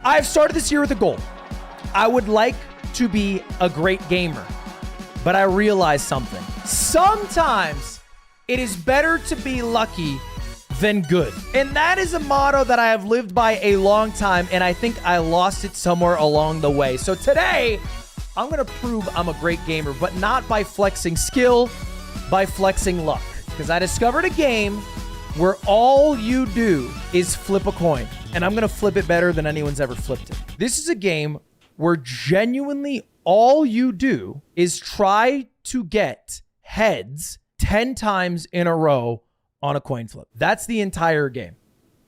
I've started this year with a goal. I would like to be a great gamer, but I realized something. Sometimes it is better to be lucky than good. And that is a motto that I have lived by a long time, and I think I lost it somewhere along the way. So today, I'm going to prove I'm a great gamer, but not by flexing skill, by flexing luck. Because I discovered a game where all you do is flip a coin, and I'm going to flip it better than anyone's ever flipped it. This is a game where genuinely all you do is try to get heads 10 times in a row on a coin flip. That's the entire game.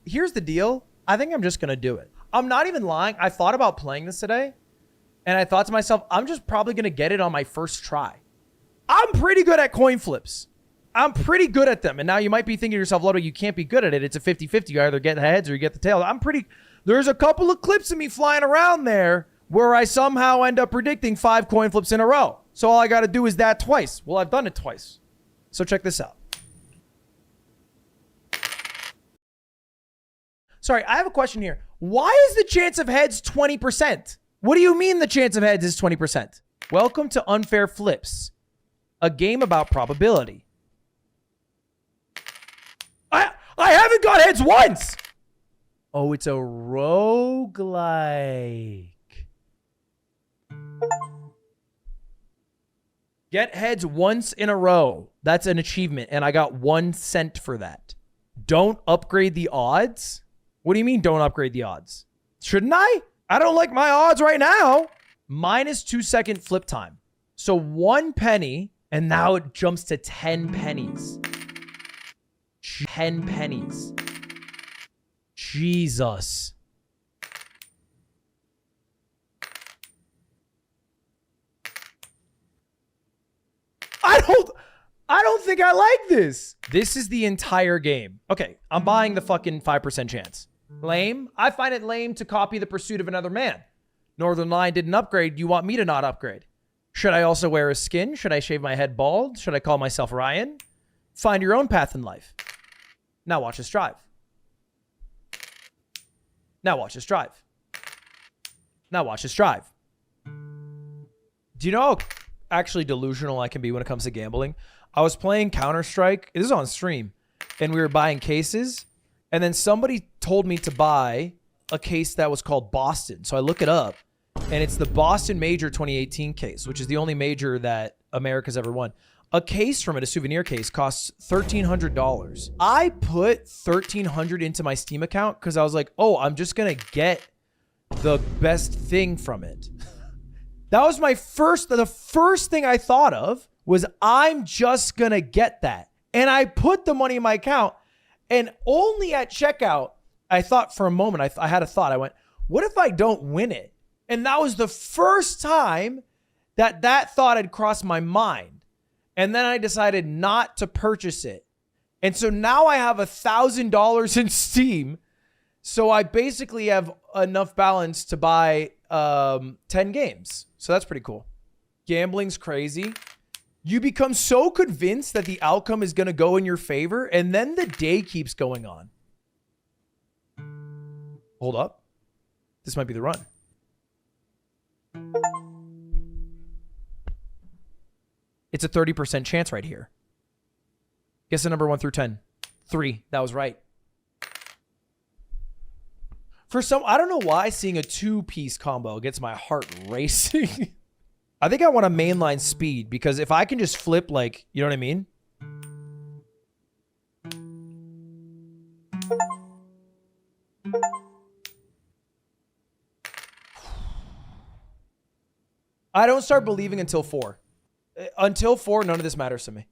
Here's the deal. I think I'm just going to do it. I'm not even lying. I thought about playing this today, and I thought to myself, I'm just probably going to get it on my first try. I'm pretty good at coin flips. I'm pretty good at them. And now you might be thinking to yourself, Ludwig, you can't be good at it. It's a 50-50. You either get the heads or you get the tails. There's a couple of clips of me flying around there where I somehow end up predicting 5 coin flips in a row. So all I got to do is that twice. Well, I've done it twice. So check this out. Sorry, I have a question here. Why is the chance of heads 20%? What do you mean the chance of heads is 20%? Welcome to Unfair Flips, a game about probability. I haven't got heads once. Oh, it's a roguelike. Get heads once in a row. That's an achievement, and I got 1 cent for that. Don't upgrade the odds? What do you mean don't upgrade the odds? Shouldn't I? I don't like my odds right now. Minus 2-second flip time. So 1 penny, and now it jumps to 10 pennies. 10 pennies. Jesus. I don't think I like this. This is the entire game. Okay, I'm buying the fucking 5% chance. Lame? I find it lame to copy the pursuit of another man. Northern Lion didn't upgrade. You want me to not upgrade? Should I also wear a skin? Should I shave my head bald? Should I call myself Ryan? Find your own path in life. Now watch us drive. Now watch us drive. Now watch us drive. Do you know how actually delusional I can be when it comes to gambling? I was playing Counter-Strike. This is on stream. And we were buying cases. And then somebody told me to buy a case that was called Boston. So I look it up. And it's the Boston Major 2018 case, which is the only major that America's ever won. A case from it, a souvenir case, costs $1,300. I put $1,300 into my Steam account because I was like, oh, I'm just going to get the best thing from it. That was the first thing I thought of was I'm just going to get that. And I put the money in my account, and only at checkout, I thought for a moment, I had a thought. I went, what if I don't win it? And that was the first time that thought had crossed my mind. And then I decided not to purchase it. And so now I have $1,000 in Steam. So I basically have enough balance to buy 10 games. So that's pretty cool. Gambling's crazy. You become so convinced that the outcome is going to go in your favor, and then the day keeps going on. Hold up. This might be the run. It's a 30% chance right here. Guess the number 1 through 10. 3. That was right. For some, I don't know why seeing a 2-piece combo gets my heart racing. I think I want to mainline speed because if I can just flip, like, you know what I mean? I don't start believing until 4. Until 4, none of this matters to me.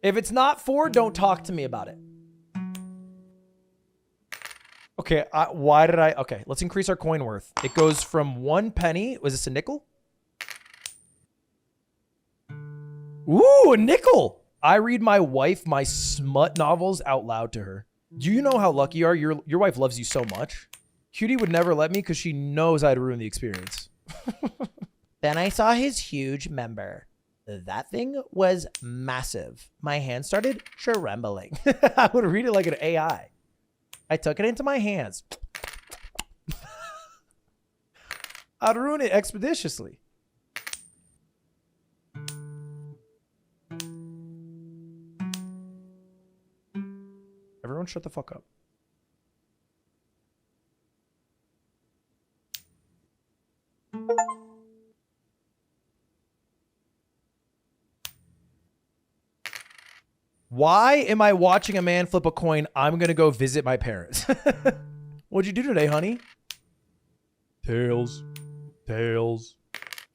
If it's not 4, don't talk to me about it. Okay, why did I... Okay, let's increase our coin worth. It goes from 1 penny. Was this a nickel? Ooh, a nickel! I read my wife my smut novels out loud to her. Do you know how lucky you are? Your wife loves you so much. Cutie would never let me because she knows I'd ruin the experience. Then I saw his huge member. That thing was massive. My hand started trembling. I would read it like an AI. I took it into my hands. I'd ruin it expeditiously. Everyone shut the fuck up. Why am I watching a man flip a coin? I'm going to go visit my parents. What'd you do today, honey? Tails, tails,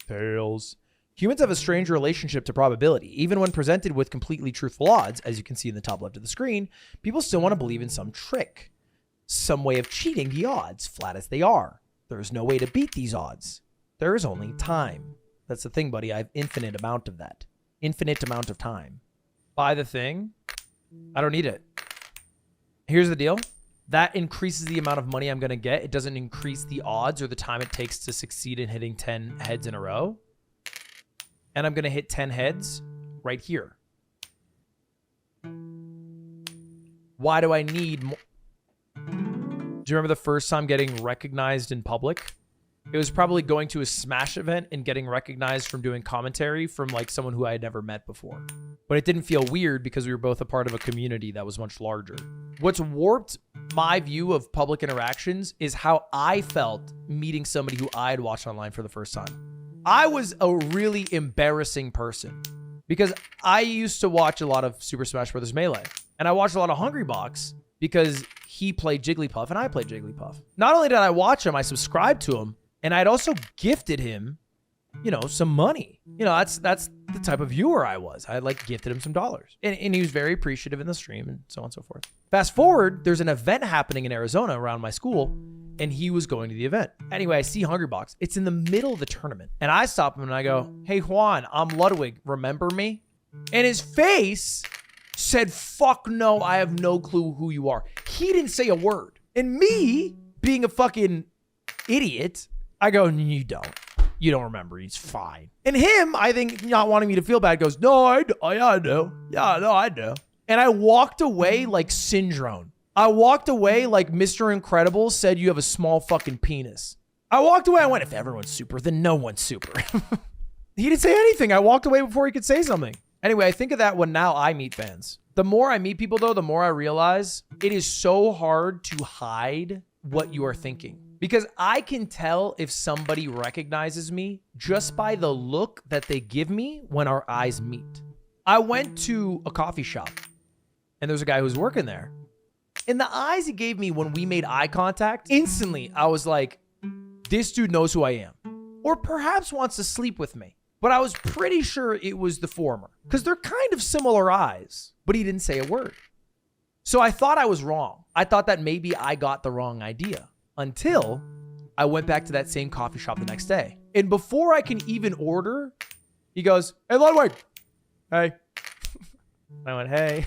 tails. Humans have a strange relationship to probability. Even when presented with completely truthful odds, as you can see in the top left of the screen, people still want to believe in some trick, some way of cheating the odds, flat as they are. There is no way to beat these odds. There is only time. That's the thing, buddy. I have infinite amount of that. Infinite amount of time. Buy the thing. I don't need it. Here's the deal. That increases the amount of money I'm going to get. It doesn't increase the odds or the time it takes to succeed in hitting 10 heads in a row. And I'm going to hit 10 heads right here. Why do I need more? Do you remember the first time getting recognized in public? It was probably going to a Smash event and getting recognized from doing commentary from like someone who I had never met before. But it didn't feel weird because we were both a part of a community that was much larger. What's warped my view of public interactions is how I felt meeting somebody who I had watched online for the first time. I was a really embarrassing person because I used to watch a lot of Super Smash Bros. Melee. And I watched a lot of Hungrybox because he played Jigglypuff and I played Jigglypuff. Not only did I watch him, I subscribed to him. And I'd also gifted him, you know, some money. You know, that's the type of viewer I was. I like gifted him some dollars. And he was very appreciative in the stream and so on and so forth. Fast forward, there's an event happening in Arizona around my school, and he was going to the event. Anyway, I see Hungrybox. It's in the middle of the tournament. And I stop him and I go, "Hey, Juan, I'm Ludwig. Remember me?" And his face said, "Fuck no, I have no clue who you are." He didn't say a word. And me, being a fucking idiot, I go, "You don't. You don't remember. He's fine." And him, I think, not wanting me to feel bad, goes, "No, I do. Yeah, I do. Yeah, no, I do." And I walked away like Syndrome. I walked away like Mr. Incredible said you have a small fucking penis. I walked away. I went, if everyone's super, then no one's super. He didn't say anything. I walked away before he could say something. Anyway, I think of that when now I meet fans. The more I meet people, though, the more I realize it is so hard to hide what you are thinking. Because I can tell if somebody recognizes me just by the look that they give me when our eyes meet. I went to a coffee shop and there's a guy who was working there. In the eyes he gave me when we made eye contact, instantly I was like, this dude knows who I am. Or perhaps wants to sleep with me. But I was pretty sure it was the former. Because they're kind of similar eyes. But he didn't say a word. So I thought I was wrong. I thought that maybe I got the wrong idea. Until I went back to that same coffee shop the next day. And before I can even order, he goes, "Hey, Ludwig." Hey. I went, "Hey."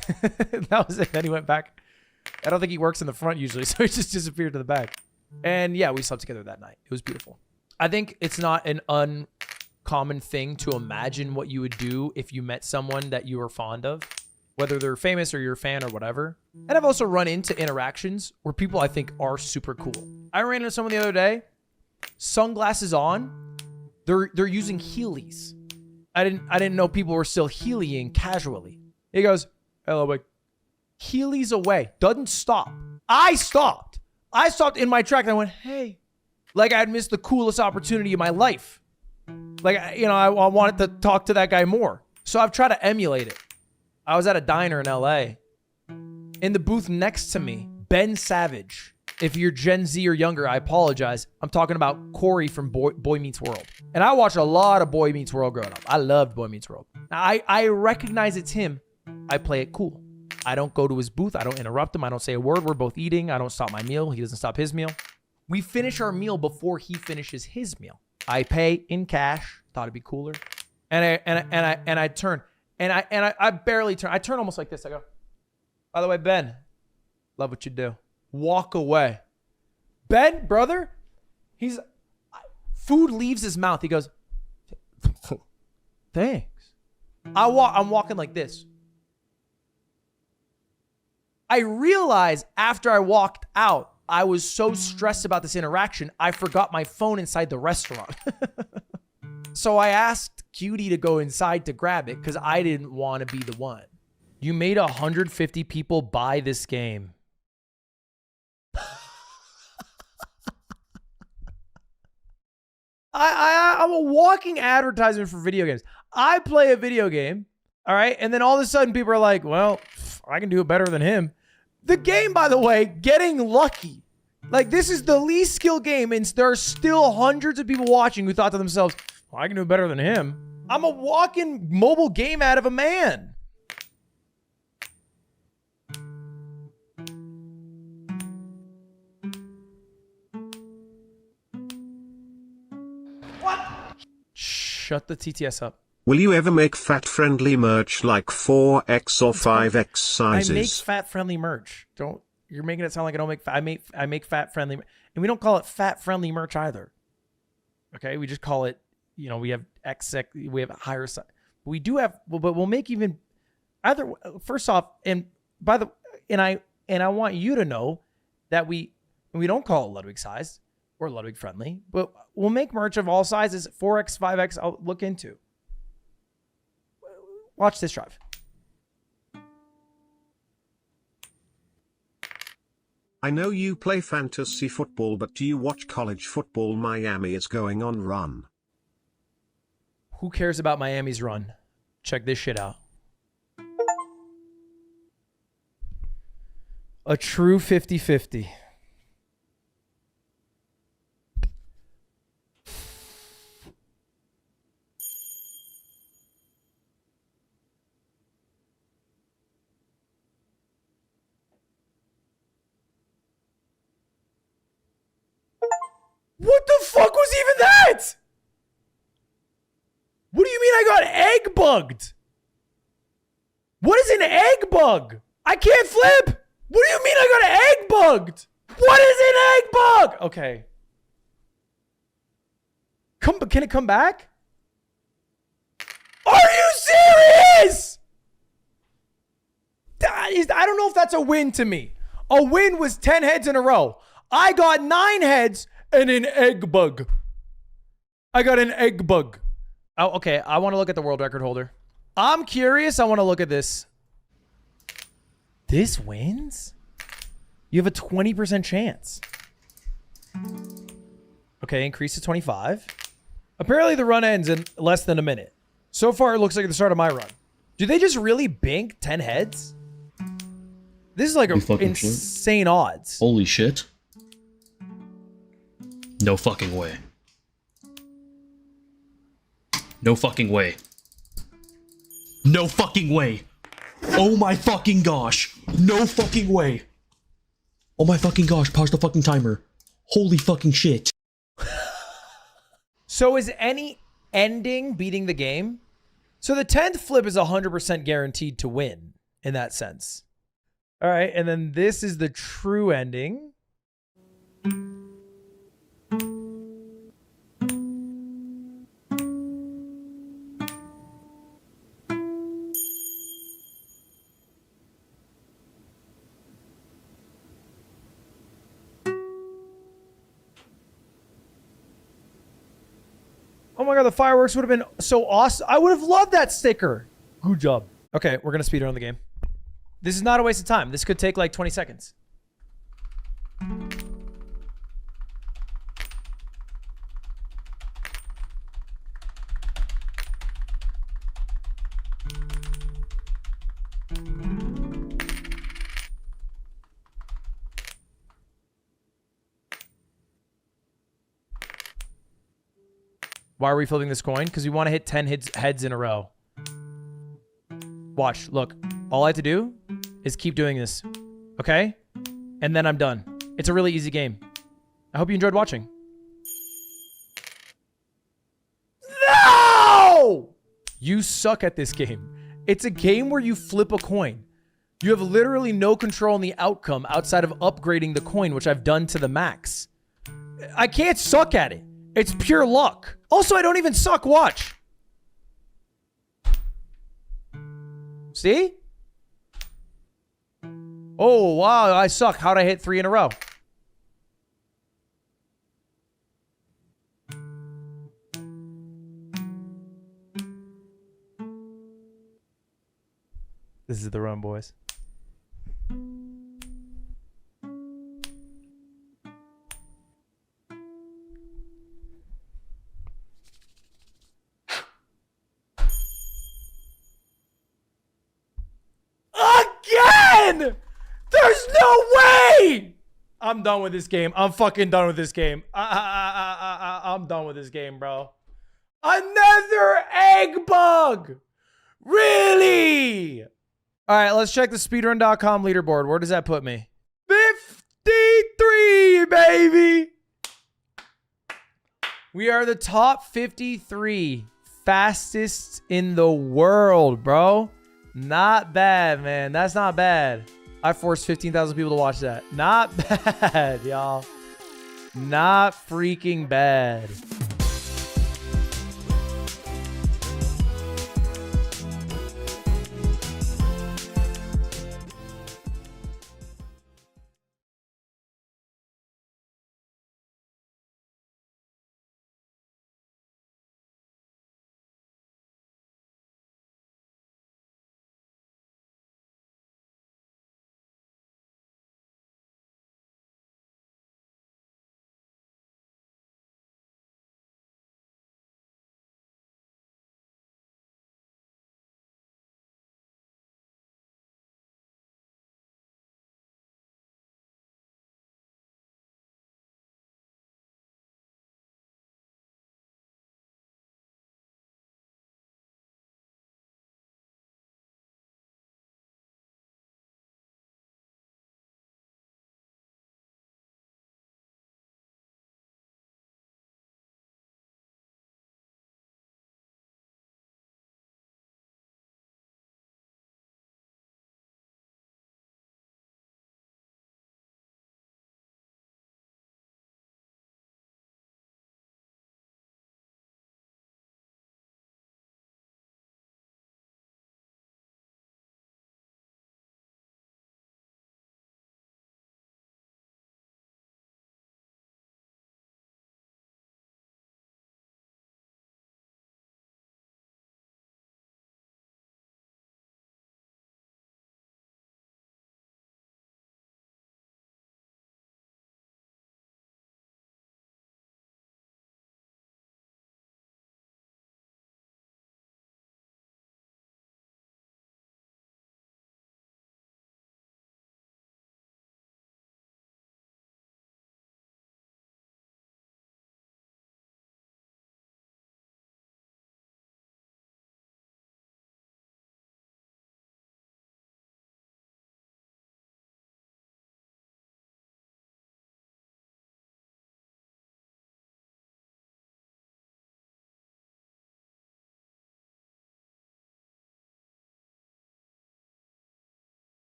That was it. Then he went back. I don't think he works in the front usually, so he just disappeared to the back. And yeah, we slept together that night. It was beautiful. I think it's not an uncommon thing to imagine what you would do if you met someone that you were fond of, whether they're famous or you're a fan or whatever. And I've also run into interactions where people I think are super cool. I ran into someone the other day, sunglasses on, they're using Heelys. I didn't know people were still Heelying casually. He goes, "Hello, Ludwig." Heelys away, doesn't stop. I stopped in my track and I went, "Hey." Like I'd missed the coolest opportunity of my life. Like, you know, I wanted to talk to that guy more. So I've tried to emulate it. I was at a diner in LA. In the booth next to me, Ben Savage. If you're Gen Z or younger, I apologize. I'm talking about Corey from Boy Meets World. And I watched a lot of Boy Meets World growing up. I loved Boy Meets World. Now, I recognize it's him. I play it cool. I don't go to his booth. I don't interrupt him. I don't say a word. We're both eating. I don't stop my meal. He doesn't stop his meal. We finish our meal before he finishes his meal. I pay in cash. Thought it'd be cooler. And I turn. And I barely turn. I turn almost like this. I go, "By the way, Ben, love what you do." Walk away. Ben, brother, food leaves his mouth. He goes, "Thanks." I'm walking like this. I realized after I walked out, I was so stressed about this interaction, I forgot my phone inside the restaurant. So I asked Cutie to go inside to grab it because I didn't want to be the one. You made 150 people buy this game. I'm a walking advertisement for video games. I play a video game, all right? And then all of a sudden people are like, well, I can do it better than him. The game, by the way, Getting Lucky. Like, this is the least skilled game, and there are still hundreds of people watching who thought to themselves, well, I can do it better than him. I'm a walking mobile game ad of a man. What? Shut the TTS up. Will you ever make fat-friendly merch like 4X or 5X sizes? I make fat-friendly merch. You're making it sound like I don't make I make fat-friendly, and we don't call it fat-friendly merch either. Okay, we just call it, you know, we have we have higher size. We do have, but we'll make even either. First off, and I want you to know that we don't call it Ludwig size or Ludwig friendly, but we'll make merch of all sizes. 4X, 5X. I'll look into. Watch this drive. I know you play fantasy football, but do you watch college football? Miami is going on run. Who cares about Miami's run? Check this shit out. A true 50-50. What the fuck was even that? What do you mean I got egg bugged? What is an egg bug? I can't flip. What do you mean I got egg bugged? What is an egg bug? Okay. Can it come back? Are you serious? I don't know if that's a win to me. A win was 10 heads in a row. I got 9 heads and an egg bug. I got an egg bug. Oh, okay. I want to look at the world record holder. I'm curious. I want to look at this. This wins? You have a 20% chance. Okay, increase to 25. Apparently the run ends in less than a minute. So far, it looks like the start of my run. Do they just really bank 10 heads? This is like insane odds. Holy shit. No fucking way. No fucking way. No fucking way. Oh my fucking gosh. No fucking way. Oh my fucking gosh. Pause the fucking timer. Holy fucking shit. So is any ending beating the game? So the 10th flip is 100% guaranteed to win in that sense. All right. And then this is the true ending. Oh my God, the fireworks would have been so awesome. I would have loved that sticker. Good job. Okay, we're going to speed run the game. This is not a waste of time. This could take like 20 seconds. Why are we flipping this coin? Because we want to hit 10 heads in a row. Watch, look. All I have to do is keep doing this. Okay? And then I'm done. It's a really easy game. I hope you enjoyed watching. No! You suck at this game. It's a game where you flip a coin. You have literally no control on the outcome outside of upgrading the coin, which I've done to the max. I can't suck at it. It's pure luck. Also, I don't even suck. Watch. See? Oh, wow. I suck. How'd I hit 3 in a row? This is the run, boys. Again! There's no way! I'm done with this game. I'm fucking done with this game. I'm done with this game, bro. Another egg bug! Really? All right, let's check the speedrun.com leaderboard. Where does that put me? 53, baby! We are the top 53 fastest in the world, bro. Not bad, man. That's not bad. I forced 15,000 people to watch that. Not bad, y'all. Not freaking bad.